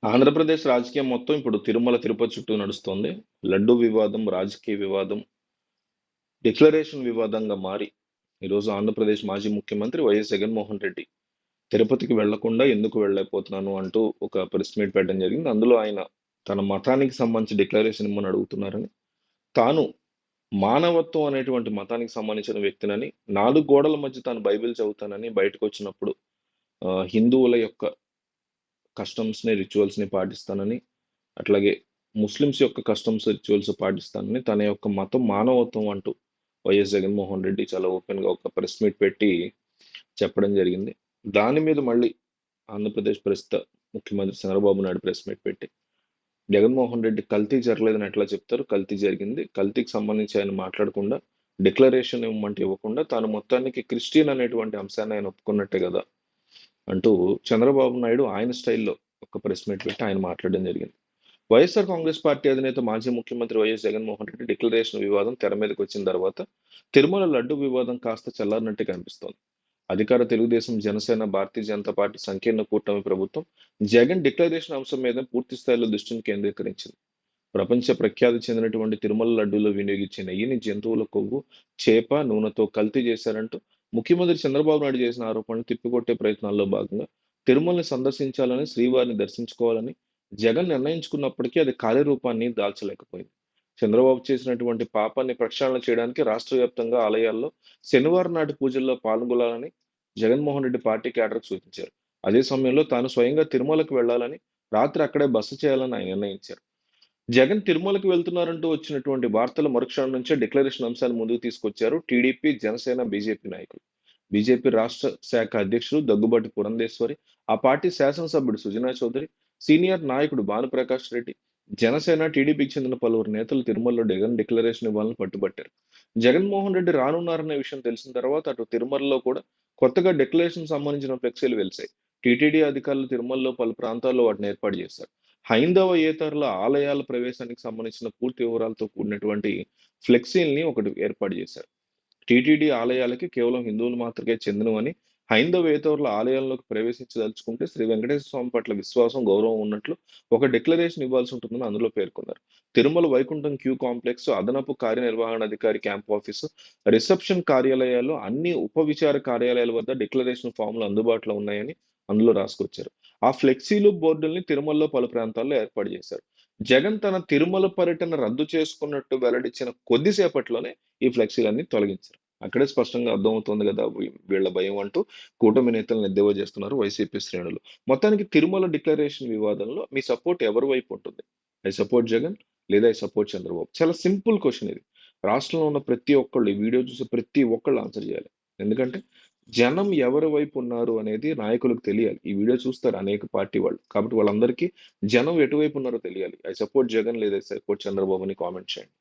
ఆంధ్రప్రదేశ్ రాజకీయం మొత్తం ఇప్పుడు తిరుమల, తిరుపతి చుట్టూ నడుస్తోంది. లడ్డూ వివాదం, రాజకీయ వివాదం, డిక్లరేషన్ వివాదంగా మారి, ఈరోజు ఆంధ్రప్రదేశ్ మాజీ ముఖ్యమంత్రి వైఎస్ జగన్మోహన్ రెడ్డి తిరుపతికి వెళ్లకుండా ఎందుకు వెళ్ళలేకపోతున్నాను అంటూ ఒక ప్రెస్ మీట్ పెట్టడం జరిగింది. అందులో ఆయన తన మతానికి సంబంధించి డిక్లరేషన్ ఇమ్మని అడుగుతున్నారని, తాను మానవత్వం అనేటువంటి మతానికి సంబంధించిన వ్యక్తినని, 4 గోడల మధ్య తాను బైబిల్ చదువుతానని బయటకొచ్చినప్పుడు హిందువుల యొక్క కస్టమ్స్‌ని, రిచువల్స్‌ని పాటిస్తానని, అట్లాగే ముస్లిమ్స్ యొక్క కస్టమ్స్, రిచువల్స్ పాటిస్తానని, తన యొక్క మతం మానవత్వం అంటూ వైఎస్ జగన్మోహన్ రెడ్డి చాలా ఓపెన్‌గా ఒక ప్రెస్ మీట్ పెట్టి చెప్పడం జరిగింది. దాని మీద మళ్ళీ ఆంధ్రప్రదేశ్ ప్రస్తుత ముఖ్యమంత్రి చంద్రబాబు నాయుడు ప్రెస్ మీట్ పెట్టి, జగన్మోహన్ రెడ్డి కల్తీ జరగలేదని ఎట్లా చెప్తారు? కల్తీ జరిగింది. కల్తీకి సంబంధించి ఆయన మాట్లాడకుండా, డిక్లరేషన్ ఇవ్వమంటే ఇవ్వకుండా, తాను మొత్తానికి క్రిస్టియన్ అనేటువంటి అంశాన్ని ఆయన ఒప్పుకున్నట్టే గదా! అంటూ చంద్రబాబు నాయుడు ఆయన స్టైల్‌లో ఒక ప్రెస్ మీట్ పెట్టి ఆయన మాట్లాడడం జరిగింది. వైఎస్ఆర్ కాంగ్రెస్ పార్టీ అధినేత మాజీ ముఖ్యమంత్రి వైఎస్ జగన్మోహన్ రెడ్డి డిక్లరేషన్ వివాదం తెర మీదకొచ్చిన తర్వాత తిరుమల లడ్డు వివాదం కాస్త చల్లారినట్టే కనిపిస్తోంది. అధికార తెలుగుదేశం, జనసేన, భారతీయ జనతా పార్టీ సంకీర్ణ కూటమి ప్రభుత్వం జగన్ డిక్లరేషన్ అంశం మీద పూర్తి స్థాయిలో దృష్టిని కేంద్రీకరించింది. ప్రపంచ ప్రఖ్యాతి చెందినటువంటి తిరుమల లడ్డూలో వినియోగించే నెయ్యిని జంతువుల కొవ్వు, చేప, నూనెతో కల్తీ చేశారంటూ ముఖ్యమంత్రి చంద్రబాబు నాయుడు చేసిన ఆరోపణలు తిప్పికొట్టే ప్రయత్నాల్లో భాగంగా తిరుమలని సందర్శించాలని, శ్రీవారిని దర్శించుకోవాలని జగన్ నిర్ణయించుకున్నప్పటికీ అది కార్యరూపాన్ని దాల్చలేకపోయింది. చంద్రబాబు చేసినటువంటి పాపాన్ని ప్రక్షాళన చేయడానికి రాష్ట్ర వ్యాప్తంగా ఆలయాల్లో శనివారం నాటి పూజల్లో పాల్గొనాలని జగన్మోహన్ రెడ్డి పార్టీ క్యాడర్కు సూచించారు. అదే సమయంలో తాను స్వయంగా తిరుమలకు వెళ్లాలని, రాత్రి అక్కడే బస చేయాలని ఆయన నిర్ణయించారు. జగన్ తిరుమలకి వెళ్తున్నారంటూ వచ్చినటువంటి వార్తల మరుక్షణం నుంచే డిక్లరేషన్ అంశాన్ని ముందుకు తీసుకొచ్చారు టీడీపీ, జనసేన, బీజేపీ నాయకులు. బీజేపీ రాష్ట్ర శాఖ అధ్యక్షులు దగ్గుబాటి పురంధేశ్వరి, ఆ పార్టీ శాసనసభ్యుడు సుజనా చౌదరి, సీనియర్ నాయకుడు భానుప్రకాష్ రెడ్డి, జనసేన, టీడీపీకి చెందిన పలువురు నేతలు తిరుమలలో జగన్ డిక్లరేషన్ ఇవ్వాలని పట్టుబట్టారు. జగన్మోహన్ రెడ్డి రానున్నారనే విషయం తెలిసిన తర్వాత అటు తిరుమలలో కూడా కొత్తగా డిక్లరేషన్ సంబంధించిన ఫ్లెక్సీలు వెలిశాయి. టీటీడీ అధికారులు తిరుమలలో పలు ప్రాంతాల్లో వాటిని ఏర్పాటు చేశారు. హైందవేతరుల ఆలయాల ప్రవేశానికి సంబంధించిన పూర్తి వివరాలతో కూడినటువంటి ఫ్లెక్సీల్ని ఒకటి ఏర్పాటు చేశారు. టీటీడీ ఆలయాలకి కేవలం హిందువులు మాత్రమే చెందినవని, హైందవేతరుల ఆలయాల్లోకి ప్రవేశించదలుచుకుంటే శ్రీ వెంకటేశ్వర స్వామి పట్ల విశ్వాసం, గౌరవం ఉన్నట్లు ఒక డిక్లరేషన్ ఇవ్వాల్సి ఉంటుందని అందులో పేర్కొన్నారు. తిరుమల వైకుంఠం క్యూ కాంప్లెక్స్, అదనపు కార్యనిర్వహణాధికారి క్యాంప్ ఆఫీసు, రిసెప్షన్ కార్యాలయాల్లో అన్ని ఉప విచార కార్యాలయాల వద్ద డిక్లరేషన్ ఫామ్‌లు అందుబాటులో ఉన్నాయని అందులో రాసుకొచ్చారు. ఆ ఫ్లెక్సీలు, బోర్డుల్ని తిరుమలలో పలు ప్రాంతాల్లో ఏర్పాటు చేశారు. జగన్ తన తిరుమల పర్యటన రద్దు చేసుకున్నట్టు వెల్లడించిన కొద్దిసేపట్లోనే ఈ ఫ్లెక్సీలన్నీ తొలగించారు. అక్కడే స్పష్టంగా అర్థమవుతోంది గదా! వీళ్ళ భయం అంటూ కూటమి నేతలను ఎద్దేవా చేస్తున్నారు వైసీపీ శ్రేణులు. మొత్తానికి తిరుమల డిక్లరేషన్ వివాదంలో మీ సపోర్ట్ ఎవరి వైపు ఉంటుంది? ఐ సపోర్ట్ జగన్ లేదా ఐ సపోర్ట్ చంద్రబాబు. చాలా సింపుల్ క్వెషన్ ఇది. రాష్ట్రంలో ఉన్న ప్రతి ఒక్కళ్ళు, ఈ వీడియో చూసే ప్రతి ఒక్కళ్ళు ఆన్సర్ చేయాలి. ఎందుకంటే జనం ఎవరి వైపు ఉన్నారు అనేది నాయకులకు తెలియాలి. ఈ వీడియో చూస్తారు అనేక పార్టీ వాళ్ళు. కాబట్టి వాళ్ళందరికీ జనం ఎటువైపు ఉన్నారో తెలియాలి. ఐ సపోర్ట్ జగన్ లేదా ఐ సపోర్ట్ చంద్రబాబు అని కామెంట్ చేయండి.